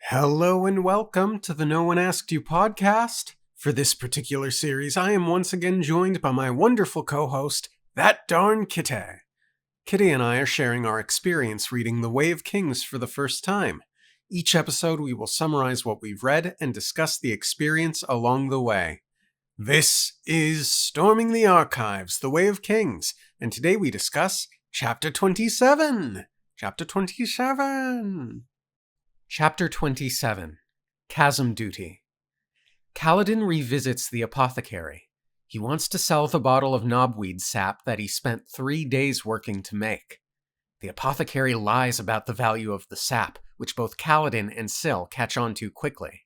Hello and welcome to the No One Asked You podcast. For this particular series, I am once again joined by my wonderful co-host, that darn Kitty. Kitty and I are sharing our experience reading The Way of Kings for the first time. Each episode we will summarize what we've read and discuss the experience along the way. This is Storming the Archives, The Way of Kings, and today we discuss Chapter 27! Chapter 27, Chasm Duty. Kaladin revisits the apothecary. He wants to sell the bottle of knobweed sap that he spent 3 days working to make. The apothecary lies about the value of the sap, which both Kaladin and Syl catch on to quickly.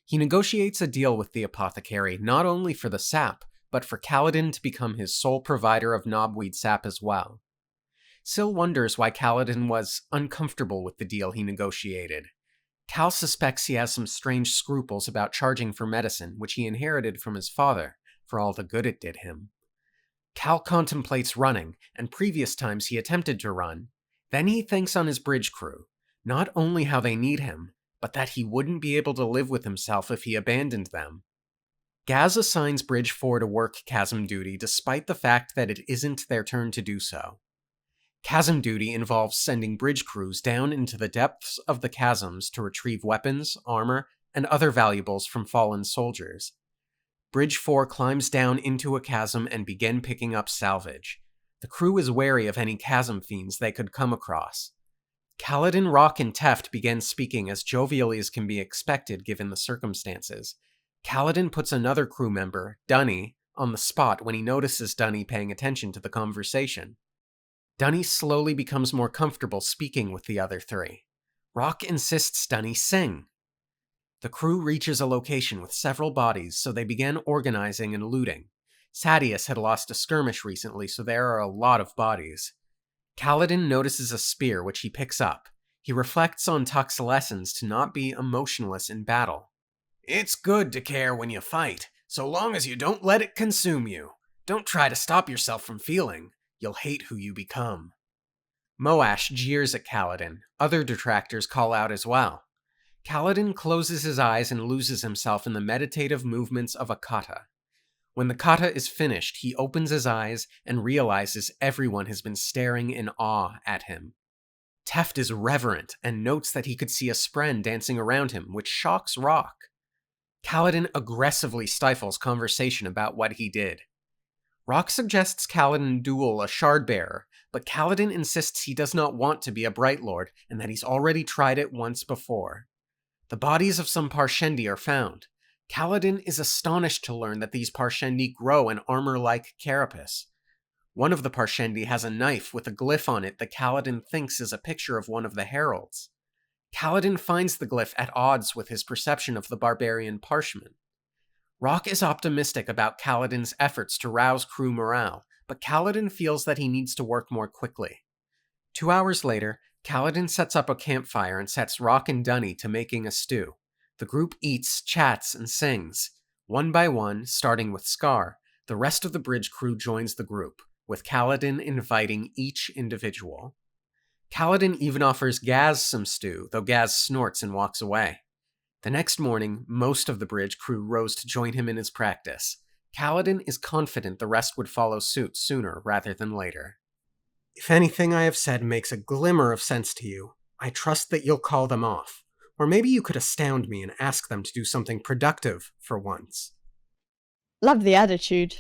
He negotiates a deal with the apothecary not only for the sap, but for Kaladin to become his sole provider of knobweed sap as well. Syl wonders why Kaladin was uncomfortable with the deal he negotiated. Cal suspects he has some strange scruples about charging for medicine, which he inherited from his father, for all the good it did him. Cal contemplates running, and previous times he attempted to run. Then he thinks on his bridge crew, not only how they need him, but that he wouldn't be able to live with himself if he abandoned them. Gaz assigns Bridge 4 to work chasm duty despite the fact that it isn't their turn to do so. Chasm duty involves sending bridge crews down into the depths of the chasms to retrieve weapons, armor, and other valuables from fallen soldiers. Bridge 4 climbs down into a chasm and begin picking up salvage. The crew is wary of any chasm fiends they could come across. Kaladin, Rock, and Teft begin speaking as jovially as can be expected given the circumstances. Kaladin puts another crew member, Dunny, on the spot when he notices Dunny paying attention to the conversation. Dunny slowly becomes more comfortable speaking with the other three. Rock insists Dunny sing. The crew reaches a location with several bodies, so they begin organizing and looting. Sadius had lost a skirmish recently, so there are a lot of bodies. Kaladin notices a spear, which he picks up. He reflects on Tuck's lessons to not be emotionless in battle. It's good to care when you fight, so long as you don't let it consume you. Don't try to stop yourself from feeling. You'll hate who you become. Moash jeers at Kaladin. Other detractors call out as well. Kaladin closes his eyes and loses himself in the meditative movements of a kata. When the kata is finished, he opens his eyes and realizes everyone has been staring in awe at him. Teft is reverent and notes that he could see a spren dancing around him, which shocks Rock. Kaladin aggressively stifles conversation about what he did. Rock suggests Kaladin duel a shard-bearer, but Kaladin insists he does not want to be a Bright Lord and that he's already tried it once before. The bodies of some Parshendi are found. Kaladin is astonished to learn that these Parshendi grow an armor-like carapace. One of the Parshendi has a knife with a glyph on it that Kaladin thinks is a picture of one of the heralds. Kaladin finds the glyph at odds with his perception of the barbarian parchment. Rock is optimistic about Kaladin's efforts to rouse crew morale, but Kaladin feels that he needs to work more quickly. 2 hours later, Kaladin sets up a campfire and sets Rock and Dunny to making a stew. The group eats, chats, and sings. One by one, starting with Scar, the rest of the bridge crew joins the group, with Kaladin inviting each individual. Kaladin even offers Gaz some stew, though Gaz snorts and walks away. The next morning, most of the bridge crew rose to join him in his practice. Kaladin is confident the rest would follow suit sooner rather than later. If anything I have said makes a glimmer of sense to you, I trust that you'll call them off. Or maybe you could astound me and ask them to do something productive for once. Love the attitude.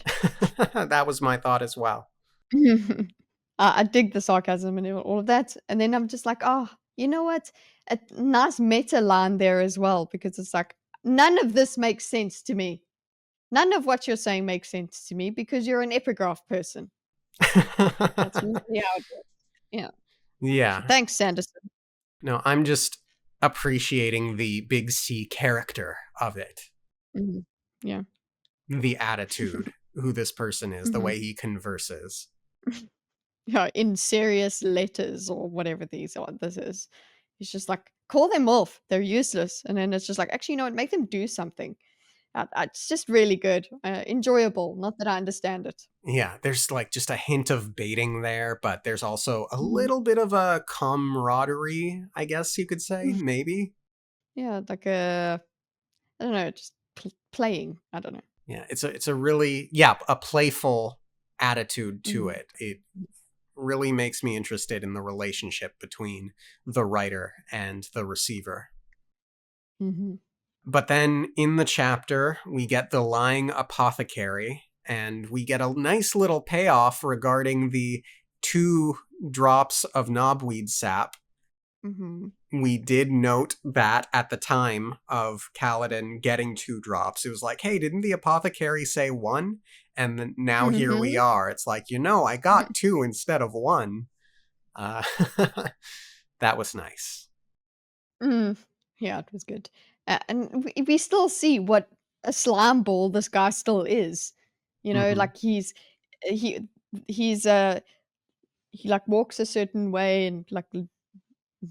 That was my thought as well. I dig the sarcasm and all of that. And then I'm just like, oh, you know what? A nice meta line there as well, because it's like, none of this makes sense to me. None of what you're saying makes sense to me because you're an epigraph person. That's usually how it goes. Yeah. Yeah. Thanks, Sanderson. No, I'm just appreciating the Big C character of it. Mm-hmm. Yeah. The attitude, who this person is, the Mhm. way he converses. Yeah, in serious letters or whatever this is. It's just like, call them off. They're useless. And then it's just like, actually, you know what? Make them do something. It's just really good. Enjoyable. Not that I understand it. Yeah, there's like just a hint of baiting there, but there's also a Mhm. little bit of a camaraderie, I guess you could say, maybe. Yeah, like a I don't know, just playing. I don't know. Yeah, it's a really a playful attitude to Mhm. it. It really makes me interested in the relationship between the writer and the receiver. Mhm. But then in the chapter, we get the lying apothecary, and we get a nice little payoff regarding the 2 drops of knobweed sap. Mhm. We did note that at the time of Kaladin getting 2 drops, it was like, hey, didn't the apothecary say 1? And then now here we Mhm. are. It's like, I got 2 instead of 1. Uh, that was nice. Mm. Yeah, it was good. And we still see what a slime ball this guy still is. You know, Hmm. like he he's he like walks a certain way and like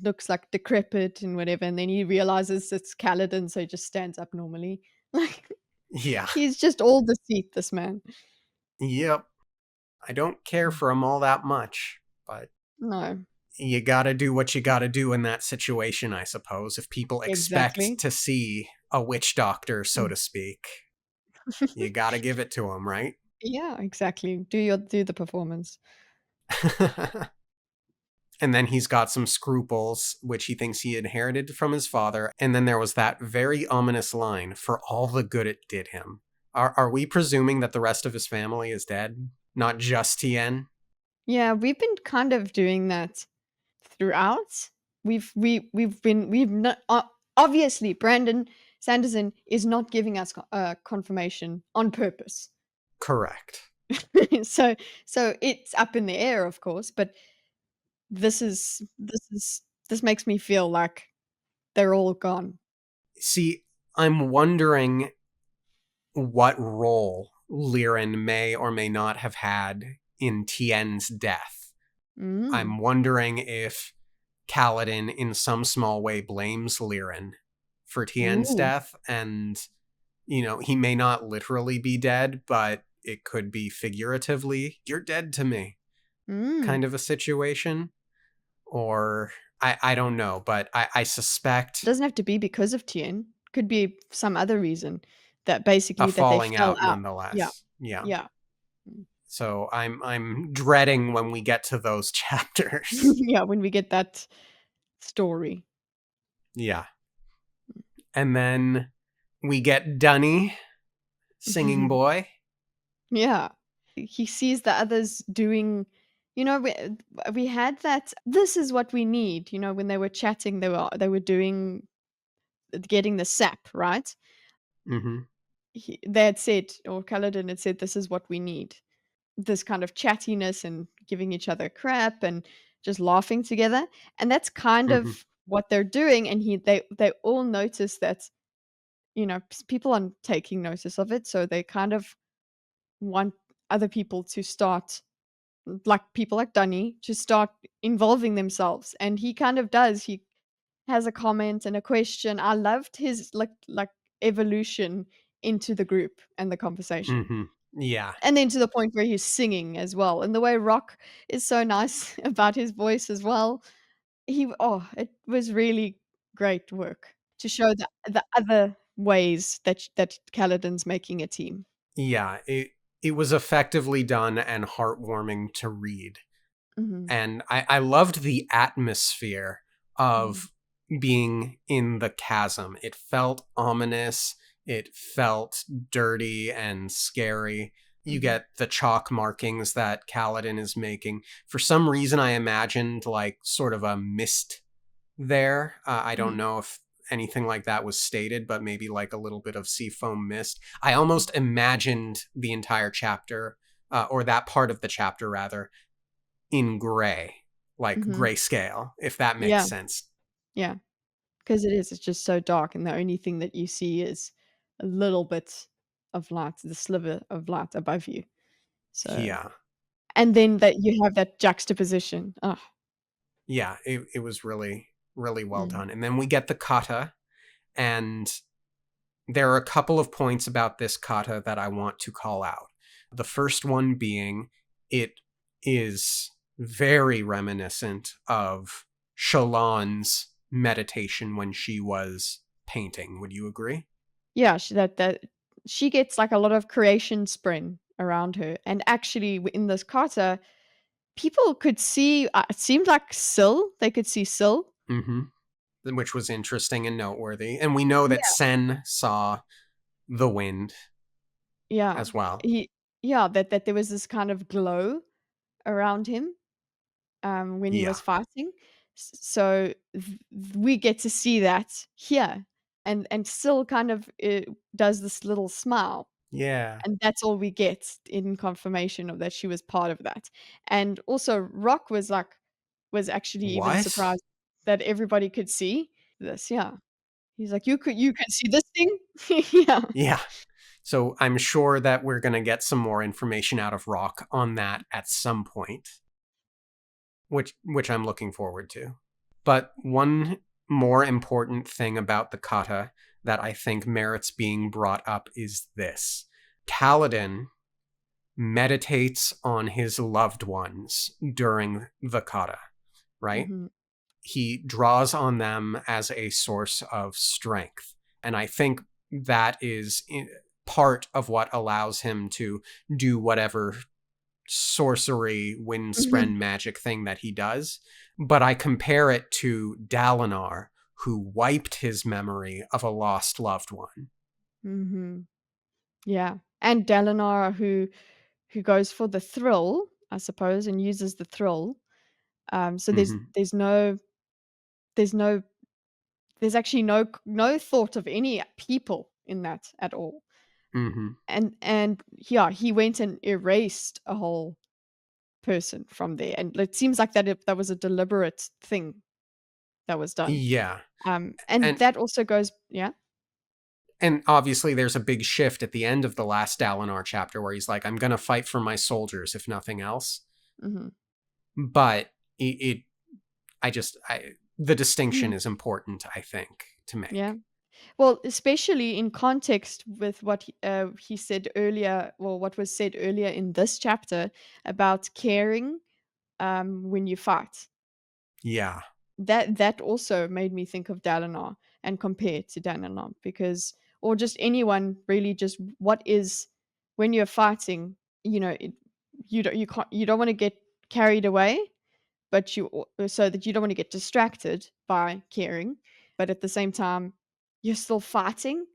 looks like decrepit and whatever, and then he realizes it's Kaladin, so he just stands up normally. Like Yeah. he's just all deceit, this man. Yep. I don't care for him all that much, but No, you gotta do what you gotta do in that situation, I suppose. If people expect exactly. to see a witch doctor, so Mm. to speak, you gotta give it to them, right? Yeah, exactly. Do the performance. And then he's got some scruples, which he thinks he inherited from his father. And then there was that very ominous line, for all the good it did him. Are we presuming that the rest of his family is dead? Not just Tien? Yeah, we've been kind of doing that throughout. We've not obviously Brandon Sanderson is not giving us confirmation on purpose. Correct. so so it's up in the air, of course, but this makes me feel like they're all gone. See, I'm wondering what role Liren may or may not have had in Tien's death. Mm. I'm wondering if Kaladin, in some small way, blames Liren for Tien's Ooh. death, and he may not literally be dead, but it could be figuratively, you're dead to me, Mm. kind of a situation. Or I don't know, but I It suspect doesn't have to be because of Tien. Could be some other reason that a basically that they falling fell out out. Yeah. nonetheless. Yeah. Yeah. Mm. So I'm dreading when we get to those chapters. Yeah, when we get that story. Yeah. And then we get Dunny, singing boy. Yeah. He sees the others doing we had that this is what we need, when they were chatting, they were doing getting the sap, right? Hmm. They had said, or Kaladin had said, this is what we need. This kind of chattiness and giving each other crap and just laughing together. And that's kind Hmm. of what they're doing. And they all notice that, people aren't taking notice of it. So they kind of want other people to start, like people like Dunny, to start involving themselves. And he kind of does. He has a comment and a question. I loved his like evolution into the group and the conversation. Hmm. Yeah. And then to the point where he's singing as well. And the way Rock is so nice about his voice as well. It was really great work to show the other ways that Kaladin's making a team. Yeah. It was effectively done and heartwarming to read. Mhm, And I loved the atmosphere mhm, of being in the chasm. It felt ominous, it felt dirty and scary. You mhm, get the chalk markings that Kaladin is making. For some reason, I imagined like sort of a mist there. I don't mhm, know if anything like that was stated, but maybe like a little bit of seafoam mist. I almost imagined the entire chapter, or that part of the chapter rather, in gray, like mhm. grayscale, if that makes Yeah, sense. yeah, 'cause it's just so dark, and the only thing that you see is a little bit of light, the sliver of light above you. So Yeah. and then that you have that juxtaposition. Oh. Yeah, it was really, really well Mm, done. And then we get the kata, and there are a couple of points about this kata that I want to call out. The first one being it is very reminiscent of Shalon's meditation when she was painting. Would you agree? Yeah, she gets like a lot of creation spren around her, and actually in this kata, people could see. It seemed like Syl. They could see Syl. Mm-hmm. Which was interesting and noteworthy. And we know that Yeah, Sen saw the wind yeah, as well. he yeah that there was this kind of glow around him when he Yeah. was fighting. So we get to see that here, and Syl kind of does this little smile. Yeah. And that's all we get in confirmation of that she was part of that. And also Rock was actually even What? surprised that everybody could see this, yeah. He's like, you can see this thing?" Yeah. Yeah. So I'm sure that we're going to get some more information out of Rock on that at some point, which I'm looking forward to. But one more important thing about the kata that I think merits being brought up is this. Kaladin meditates on his loved ones during the kata, right? Mhm, He draws on them as a source of strength. And I think that is part of what allows him to do whatever sorcery, mhm, windspren magic thing that he does. But I compare it to Dalinar, who wiped his memory of a lost loved one. mhm. Yeah, and Dalinar who goes for the thrill, I suppose, and uses the thrill. So Hmm. there's no there's actually no thought of any people in that at all. Hmm. And yeah, he went and erased a whole person from there, and it seems like that was a deliberate thing that was done. Yeah. And And that also goes yeah? and obviously there's a big shift at the end of the last Dalinar chapter where he's like, I'm gonna fight for my soldiers if nothing else. Mhm. But the distinction Mhm. is important, I think, to Yeah. make. Well, especially in context with what he said earlier, well, what was said earlier in this chapter about caring, when you fight. Yeah. That also made me think of Dalinar and compare it to Dalinar because or just anyone really just what is when you're fighting, you don't wanna get carried away, but so that you don't wanna get distracted by caring, but at the same time, you're still fighting,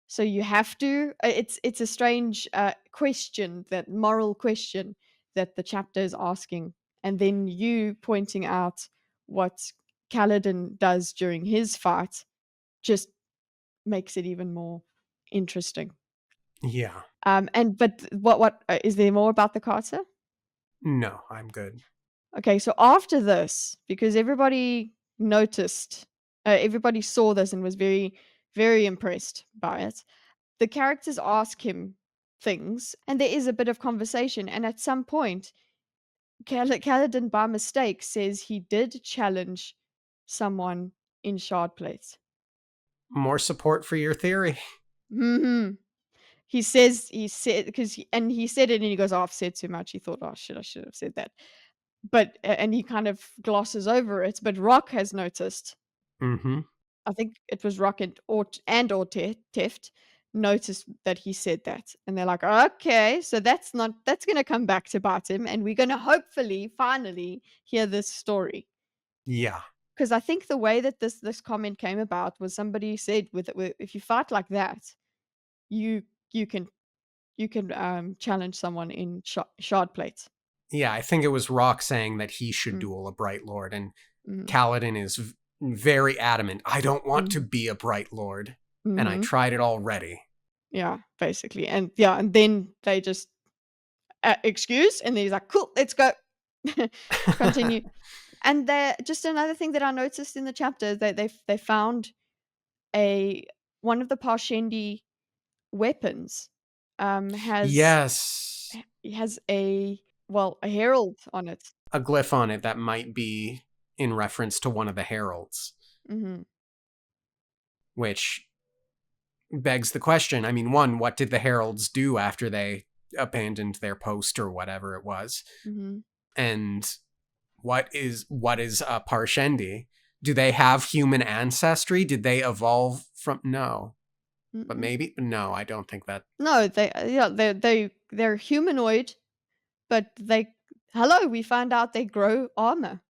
so you have to it's a strange, question, that moral question that the chapter is asking, and then you pointing out what Kaladin does during his fight just makes it even more interesting. Yeah. And but what is there more about the Carter? No, I'm good. Okay, so after this, because everybody saw this and was very, very impressed by it. The characters ask him things, and there is a bit of conversation. And at some point, Kaladin, by mistake, says he did challenge someone in shard plates. More support for your theory. Hmm. He said and he said it, and he goes, "Oh, I've said too much." He thought, "Oh shit, I should have said that." But and he kind of glosses over it. But Rock has noticed. Mm-hmm. I think it was Rock and or Teft noticed that he said that, and they're like, "Okay, so that's gonna come back to bite him, and we're gonna hopefully finally hear this story." Yeah. Because I think the way that this comment came about was somebody said with if you fight like that, you you can challenge someone in shard plates. Yeah, I think it was Rock saying that he should Mm, duel a Bright Lord, and mhm, Kaladin is very adamant. I don't want to mhm, be a Bright Lord, and I mhm. tried it already. Yeah, basically, and yeah, and then they just excuse, and then he's like, "Cool, let's go." Continue. And there just another thing that I noticed in the chapter is that they found a one of the Parshendi weapons, has Yes. has a herald on it. A glyph on it that might be in reference to one of the heralds, Mhm, which begs the question. I mean, one, what did the heralds do after they abandoned their post or whatever it was? mhm. And what is a Parshendi? Do they have human ancestry? Did they evolve from? No. But Mm-mm. maybe? No, I don't think that. No, they're humanoid, but hello, we found out they grow armor.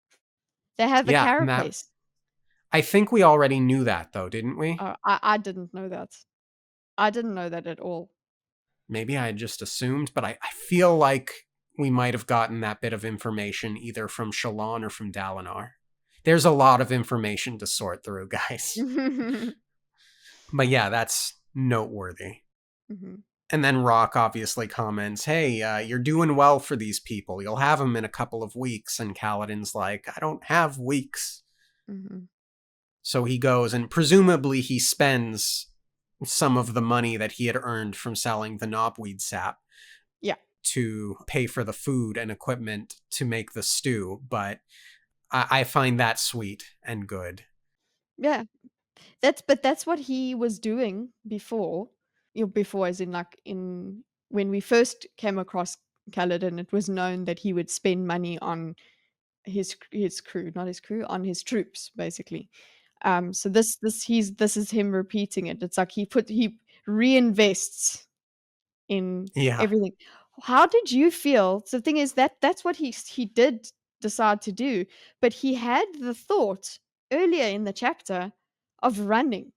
They have a Yeah, and that. carapace. I think we already knew that, though, didn't we? I didn't know that. I didn't know that at all. Maybe I had just assumed, but I feel like we might have gotten that bit of information either from Shalon or from Dalinar. There's a lot of information to sort through, guys. Mhm. But yeah, that's noteworthy. Mhm. And then Rock obviously comments, hey, you're doing well for these people. You'll have them in a couple of weeks. And Kaladin's like, I don't have weeks. Mhm. So he goes, and presumably he spends some of the money that he had earned from selling the knobweed sap Yeah. to pay for the food and equipment to make the stew. But I find that sweet and good. Yeah. That's what he was doing before. Before as in like in when we first came across Kaladin, it was known that he would spend money on his crew, not his crew, on his troops, basically. So this is him repeating it. It's like he reinvests in Yeah, everything. How did you feel? So the thing is that's what he did decide to do, but he had the thought earlier in the chapter of running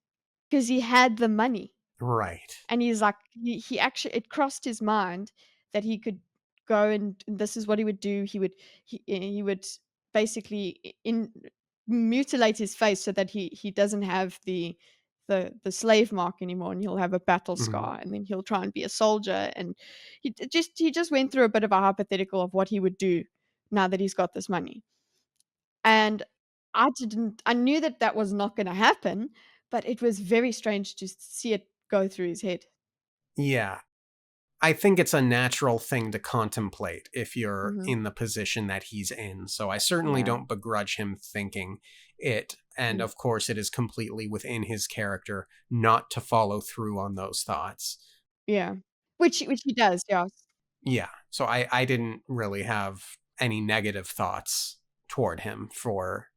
because he had the money. right. And he's like, he actually, it crossed his mind that he could go and this is what he would do. He would basically mutilate his face so that he doesn't have the slave mark anymore, and he'll have a battle Mhm. scar, and then he'll try and be a soldier. And he just went through a bit of a hypothetical of what he would do now that he's got this money. And I knew that that was not gonna happen, but it was very strange to see it go through his head. Yeah. I think it's a natural thing to contemplate if you're Mhm. in the position that he's in. So I certainly Yeah. don't begrudge him thinking it. And Mm. of course, it is completely within his character not to follow through on those thoughts. Yeah. Which he does, yes. Yeah. So I didn't really have any negative thoughts toward him for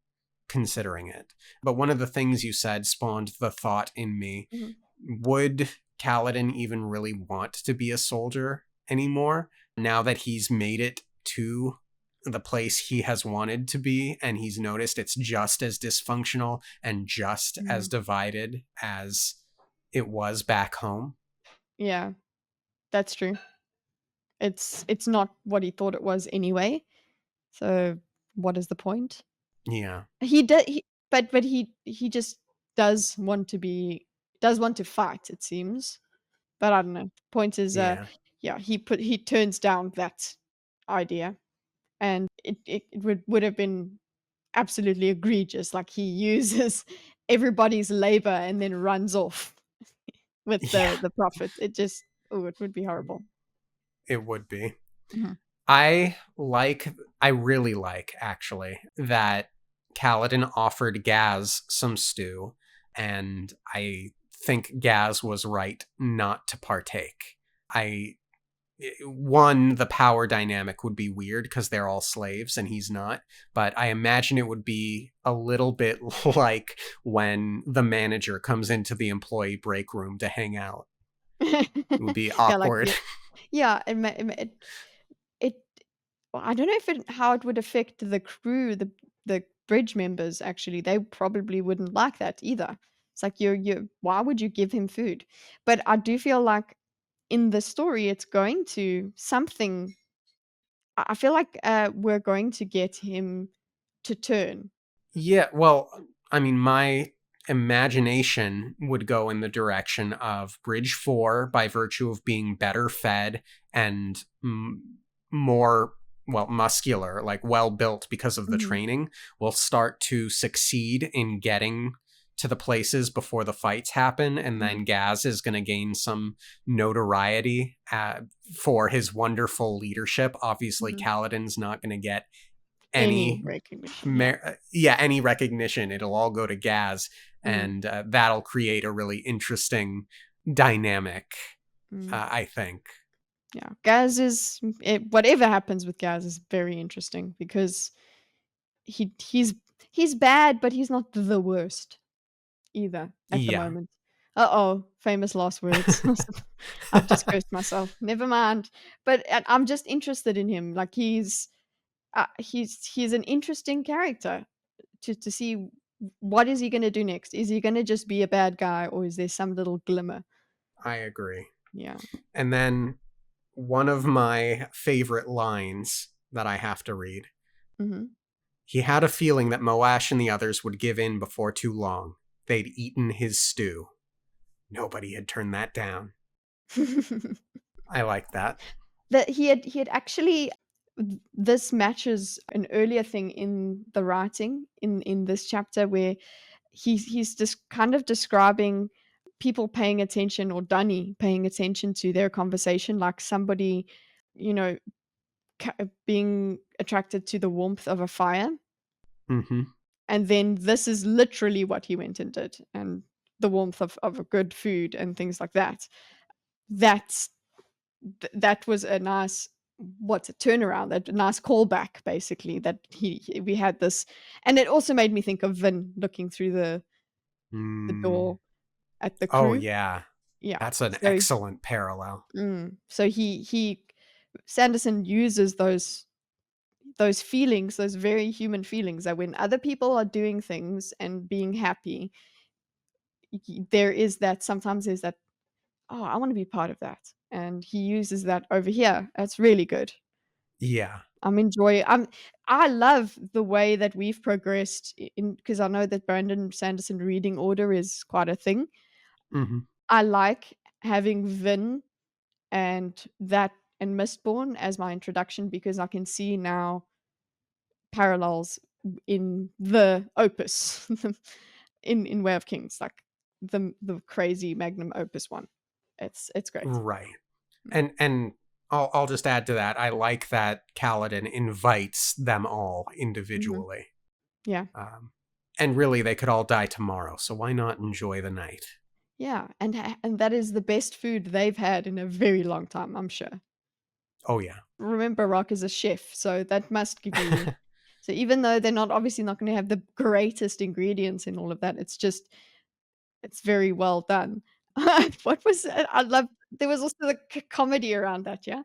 considering it. But one of the things you said spawned the thought in me, Mhm. would Kaladin even really want to be a soldier anymore now that he's made it to the place he has wanted to be and he's noticed it's just as dysfunctional and just as Mhm. divided as it was back home? Yeah, that's true. It's not what he thought it was anyway, so what is the point? Yeah. He did he but he just does want to be does want to fight, it seems. But I don't know. Point is, Yeah. yeah, he turns down that idea, and it would have been absolutely egregious. Like he uses everybody's labor and then runs off with Yeah. the profit. It just it would be horrible. It would be. Mhm. I like, I really like actually that Kaladin offered Gaz some stew, and I think Gaz was right not to partake. I One, the power dynamic would be weird because they're all slaves and he's not, but I imagine it would be a little bit like when the manager comes into the employee break room to hang out. It would be Yeah, like awkward. yeah, it well, I don't know if how it would affect the crew, the bridge members. Actually, they probably wouldn't like that either. It's like you why would you give him food? But I do feel like in the story, it's going to something. I feel like we're going to get him to turn. Yeah, well, I mean, my imagination would go in the direction of Bridge 4 by virtue of being better fed and more, well, muscular, like well built because of the Mhm, training, will start to succeed in getting to the places before the fights happen. And mhm, then Gaz is going to gain some notoriety for his wonderful leadership. Obviously, mhm. Kaladin's not going to get Any any recognition, yeah. yeah, any recognition. It'll all go to Gaz, Mhm, and that'll create a really interesting dynamic. mm, I think. yeah. Gaz whatever happens with Gaz is very interesting because he's He's bad, but he's not the worst either at the Yeah. moment. Uh-oh, famous last words. I've just cursed myself. Never mind. But I'm just interested in him. Like he's an interesting character to see what is he going to do next. Is he going to just be a bad guy, or is there some little glimmer? I agree. Yeah. And then one of my favorite lines that I have to read. Hmm. He had a feeling that Moash and the others would give in before too long. They'd eaten his stew. Nobody had turned that down. I like that. That he had actually, this matches an earlier thing in the writing in this chapter where he's just kind of describing people paying attention, or Dunny paying attention to their conversation, like somebody, you know, being attracted to the warmth of a fire. Mm-hmm. And then this is literally what he went and did, and the warmth of a good food and things like that. That's that was a nice, what's a turnaround, that a nice callback, basically, that we had this. And it also made me think of Vin looking through the Mm. door at the Oh, crew. yeah. Yeah. That's an So excellent parallel. so he Sanderson uses those feelings, those very human feelings, that when other people are doing things and being happy, there is that, sometimes there's that, oh, I want to be part of that. And he uses that over here. That's really good. Yeah. I love the way that we've progressed in, because I know that Brandon Sanderson reading order is quite a thing. Mm-hmm. I like having Vin and that and Mistborn as my introduction, because I can see now parallels in the opus, in Way of Kings, like the crazy magnum opus one. It's great. Right. And I'll just add to that. I like that Kaladin invites them all Mhm. individually. Yeah. And really, they could all die tomorrow, so why not enjoy the night? Yeah, and that is the best food they've had in a very long time, I'm sure. Oh, yeah. Remember, Rock is a chef, so that must give you, so even though they're not obviously not gonna have the greatest ingredients in all of that, it's very well done. What was I love, there was also the comedy around that, yeah?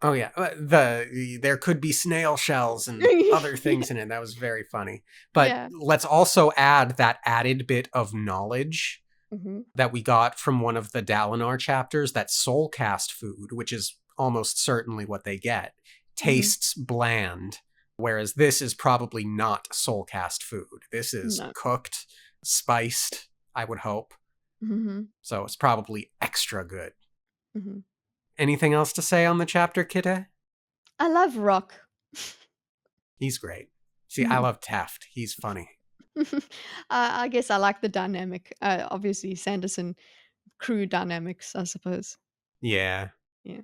Oh, yeah. There could be snail shells and other Yeah. things in it. That was very funny. But Yeah. let's also add that added bit of knowledge Mhm. that we got from one of the Dalinar chapters, that soulcast food, which is almost certainly what they get, Mhm. tastes bland, whereas this is probably not soulcast food. This is No. cooked, spiced, I would hope. Mhm. So it's probably extra good. Mhm. Anything else to say on the chapter, Kite? I love Rock. He's great. See, I love Teft. He's funny. I guess I like the dynamic. Obviously, Sanderson crew dynamics, I suppose. Yeah. Yeah.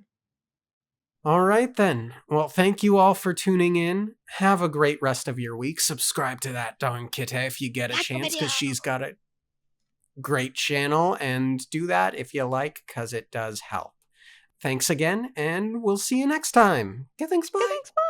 All right, then. Well, thank you all for tuning in. Have a great rest of your week. Subscribe to that darn Kite if you get a Like the chance, video. because she's got a great channel, and do that if you like, because it does help. Thanks again, and we'll see you next time. Okay, thanks, Okay, bye. thanks. Bye.